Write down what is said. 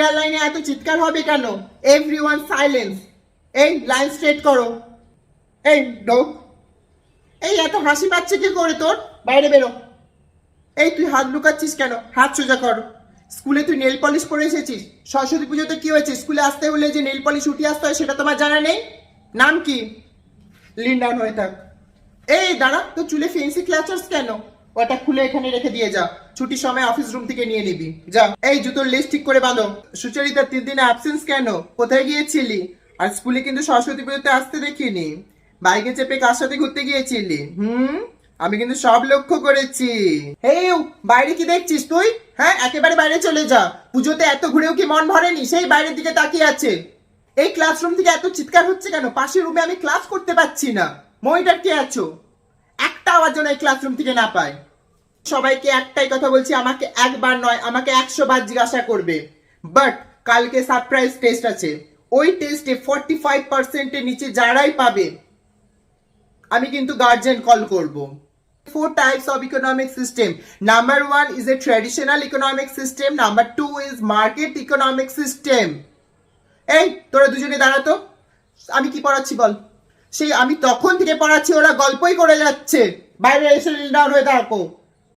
Prayer লাইনে এত চিৎকার হবে কেন? Everyone silence. এই লাইন স্ট্রেট করো। এই ডোক, এই এত হাসি পাচ্ছে কি করে তোর? বাইরে বেরো। এই তুই হাত লুকাচ্ছিস কেন? হাত সোজা কর। স্কুলে তুই নেল পলিশ পরে এসেছিস। সরস্বতী পুজোতে কি হয়েছে? স্কুলে আসতে হলে যে নেল পলিশ উঠিয়ে আসতে হয় সেটা তোমার জানা নেই? নাম কি? লিন ডাউন হয়ে থাক। এই দাঁড়া, তো চুলে ফেন্সি ক্লাচার্স কেন? ওটা খুলে এখানে রেখে দিয়ে যা। ছুটির সময় অফিস রুম থেকে নিয়ে নিবি যা। এই জুতোর লেস ঠিক করে বাঁধো। সুচরিতা 3 দিনে অ্যাবসেন্স কেন? কোথায় গিয়েছিলি? আর স্কুলে কিন্তু সরস্বতী পুজোতে আসতে দেখিনি। বাইকে চেপে কার সাথে ঘুরতে গিয়েছিলি? আমি কিন্তু সব লক্ষ্য করেছি। হেই, বাইরে কি দেখছিস তুই? হ্যাঁ, একেবারে বাইরে চলে যা। পুজোতে এত ঘুরেও কি মন ভরেনি? সেই বাইরের দিকে তাকিয়ে আছে। এই ক্লাসরুম থেকে এত চিৎকার হচ্ছে কেন? পাশের রুমে আমি ক্লাস করতে পারছি না। মনিটর কে আছো? একটা আওয়াজ যেন এই ক্লাসরুম থেকে না পায়। সবাইকে একটাই কথা বলছি, আমাকে একবার নয়, আমাকে 100 বার জিজ্ঞাসা করবে। বাট কালকে সারপ্রাইজ টেস্ট আছে। ওই টেস্টে 45%-এর নিচে যারাই পাবে আমি কিন্তু গার্জিয়ান কল করব। 4 types of economic system. Number 1 is a traditional economic system. Number 2 is market economic system. এই তোরা দুজনে দাঁড়াতো। আমি কি পড়াচ্ছি বল? সেই আমি তখন থেকে পড়াচ্ছি, ওরা গল্পই করে যাচ্ছে। বাইরে এসে নীল ডাউন হয়ে থাকো।